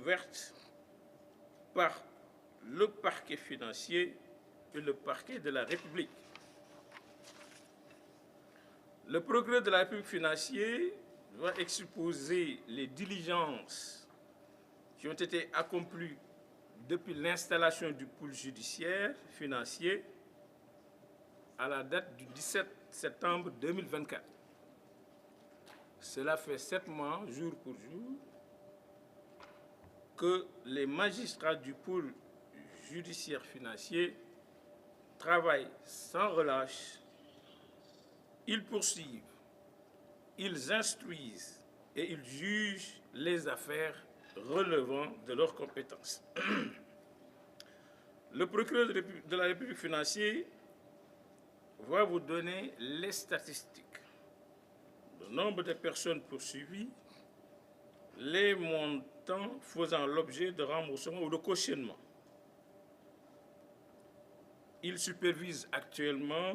ouvertes par le parquet financier et le parquet de la République. Le procureur de la République financier va exposer les diligences qui ont été accomplies depuis l'installation du pôle judiciaire financier à la date du 17 septembre 2024. Cela fait 7 mois, jour pour jour, que les magistrats du pôle judiciaire financier travaillent sans relâche. Ils poursuivent, ils instruisent et ils jugent les affaires relevant de leurs compétences. Le procureur de la République financier va vous donner les statistiques, le nombre de personnes poursuivies, les montants faisant l'objet de remboursement ou de cautionnement. Il supervise actuellement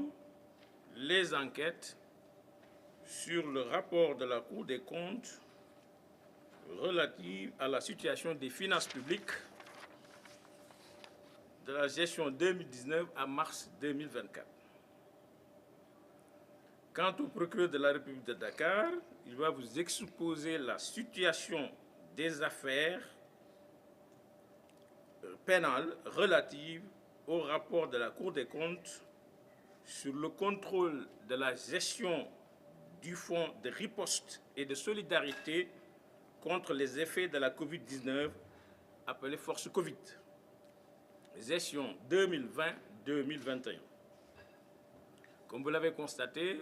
les enquêtes sur le rapport de la Cour des comptes relative à la situation des finances publiques de la gestion 2019 à mars 2024. Quant au procureur de la République de Dakar, il va vous exposer la situation des affaires pénales relatives au rapport de la Cour des comptes sur le contrôle de la gestion du fonds de riposte et de solidarité contre les effets de la COVID-19, appelé Force Covid, gestion 2020-2021. Comme vous l'avez constaté,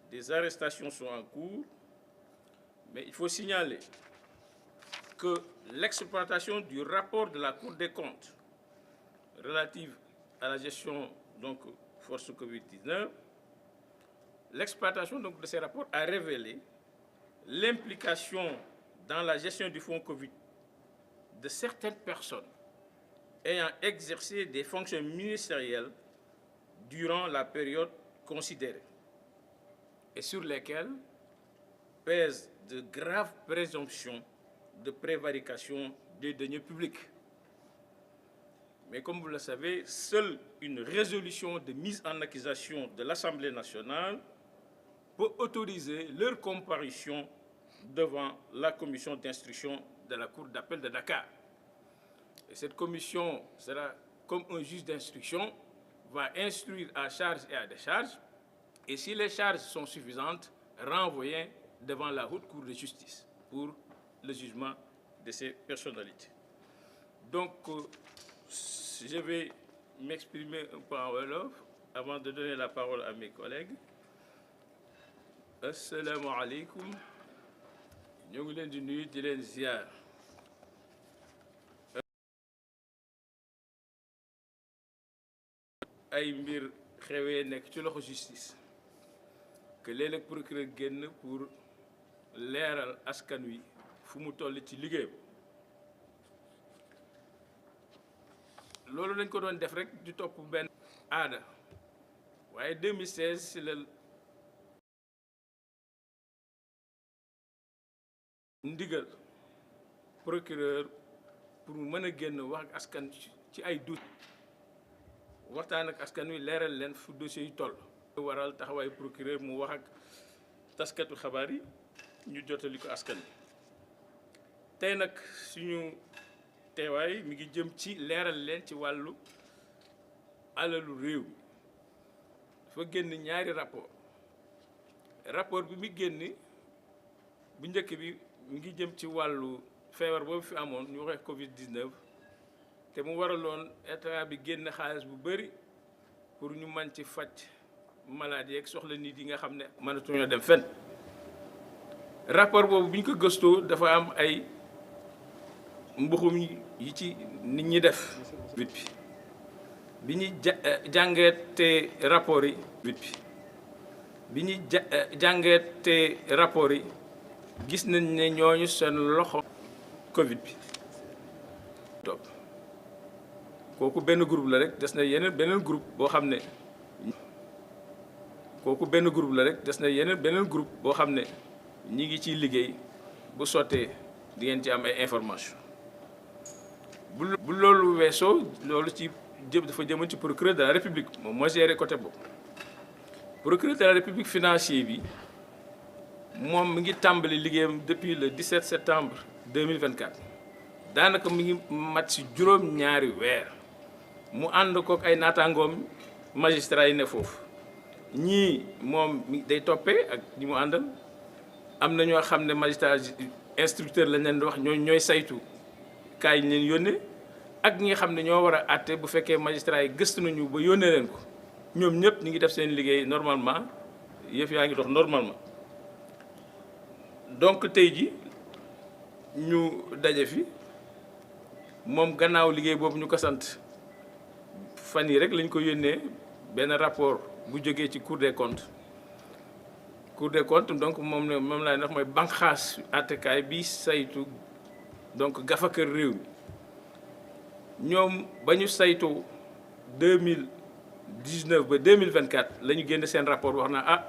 des arrestations sont en cours, mais il faut signaler que l'exploitation du rapport de la Cour des comptes relative à la gestion donc Force Covid-19, l'exploitation de ces rapports a révélé l'implication dans la gestion du fonds Covid de certaines personnes ayant exercé des fonctions ministérielles durant la période considérée et sur lesquelles pèsent de graves présomptions de prévarication des deniers publics. Mais comme vous le savez, seule une résolution de mise en accusation de l'Assemblée nationale peut autoriser leur comparution devant la commission d'instruction de la Cour d'appel de Dakar. Et cette commission sera, comme un juge d'instruction, va instruire à charge et à décharge, et si les charges sont suffisantes, renvoyer devant la Haute Cour de justice pour le jugement de ces personnalités. Donc, je vais m'exprimer un peu en wolof avant de donner la parole à mes collègues. Assalamu alaikum. Ñu ngi leen di nuyu di leen ziar. Ay mbir xewee nekk ci loxo justice que léeg-léeg procureur génn pour leeral askan wi fu mu toll ci liggéeyam. Loolu lañ ko doon def rek di topp benn aada waaye 2016 si la ndigal procureur pour mu mën a génn wax ak askan ci ay doute waxtaan ak askan wi leeral leen fu dossier yi toll. Waral taxawaayu procureur mu wax ak taskatu xabaar yi ñu jotali ko askan wi tey nag suñu teewaay mi ngi jëm ci leeral leen ci wàllu alalu réew mi dafa génn ñaari rapport bi mi génn bu njëkk bi mi ngi jëm ci wàllu feebar boobu fi amoon ñu waxee Covid-19 te mu waraloon état bi génn xaalis bu bëri pour ñu mën ci faj maladie yeeg soxla nit yi nga xam ne mënatuñoo dem fenn. Rapport boobu bi ñu ko gëstoo dafa am ay mbuxum yi ci nit ñi def bi ñuy jàngeete rapport yi bi ñuy jàngeete rapport yi gis nañ ne ñooñu seen loxo Covid bi topp kooku benn groupe la rek des na beneen groupe boo xam ne beneen groupe boo xam ne ñi ngi ciy liggéey bu sottee di ngeen ci am ay information bu loolu weesoo loolu ci dafa jëmoon ci procureur de la République moom moo géré côté boobu. Procureur de la République financier bi moom mi ngi tàmbali liggéeyam depuis le 17 septembre 2024 daanaka mi ngi mat si juróom-ñaari weer mu ànd kook ay naataangoom magistrat yi ne foofu ñii moom day toppee ak ñi mu àndal am na ñoo xam ne magistrat instructeur lañ leen di wax ñooy saytu kaay ñu leen yónnee ak ñi nga xam ne ñoo war a àtte bu fekkee magistrat yi gëstu nañu ba yónnee leen ko ñoom ñëpp ñu ngi def seen liggéey normalement yëf yaa ngi dox normalement. donc tey ji ñu daje fi moom gannaaw liggéey boobu ñu ko sant fan yi rek lañ ko yónnee benn rapport bu jógee ci Cour des comptes donc moom laa wax mooy banqaas àttekaay bi saytu donc gafaka réew mi ñoom ba ñu saytu 2019 ba 2024 la ñu génn seen rapport wax na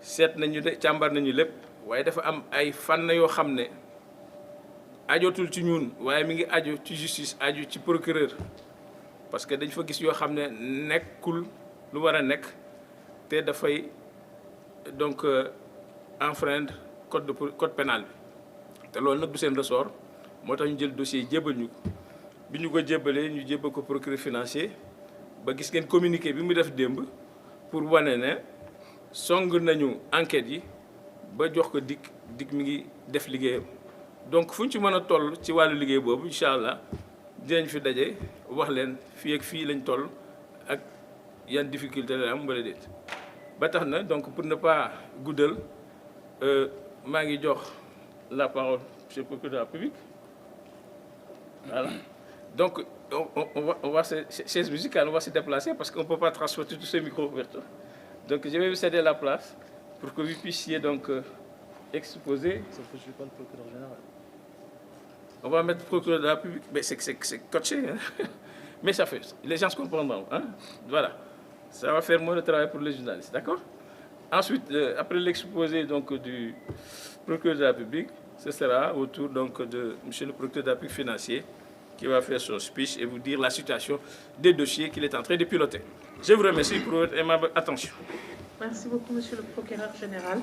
seet nañu de càmbar nañu lépp waaye dafa am ay fànn yoo xam ne ajotul ci ñun waaye mi ngi aju ci justice aju ci procureur parce que dañ fa gis yoo xam ne nekkul lu war a nekk te dafay donc enfreindre code pénal bi te loolu nag du seen ressort moo tax ñu jël dossier jébal ñu ko bi ñu ko jébalee ñu jébal ko procureur financier ba gis ngeen communiqué bi mu def démb pour wane ne song nañu enquête yi ba jox ko dik mi ngi def liggéeyam donc fu ñu ci mën a toll ci wàllu liggéey boobu incha allah dinañ fi daje wax leen fii ak fii lañ toll ak yan difficulté la am wala déet ba tax na donc pour ne pas guddal maa ngi jox la parole monsieur le procureur de la République voilà donc on va chaise musicale on va se déplacer parce qu'on ne peut pas transporter tous ces micros vers toi. Donc je vais vous céder la place pour que vous puissiez donc exposer. Sauf que je ne suis pas le procureur général. On va mettre le procureur de la République, mais c'est coaché, hein? Mais ça fait, les gens se comprendront, hein? Voilà, ça va faire moins de travail pour les journalistes, d'accord? Ensuite, après l'exposé donc du procureur de la République, ce sera au tour donc de monsieur le procureur de la République financier qui va faire son speech et vous dire la situation des dossiers qu'il est en train de piloter. Je vous remercie pour votre aimable attention. Merci beaucoup, monsieur le procureur général.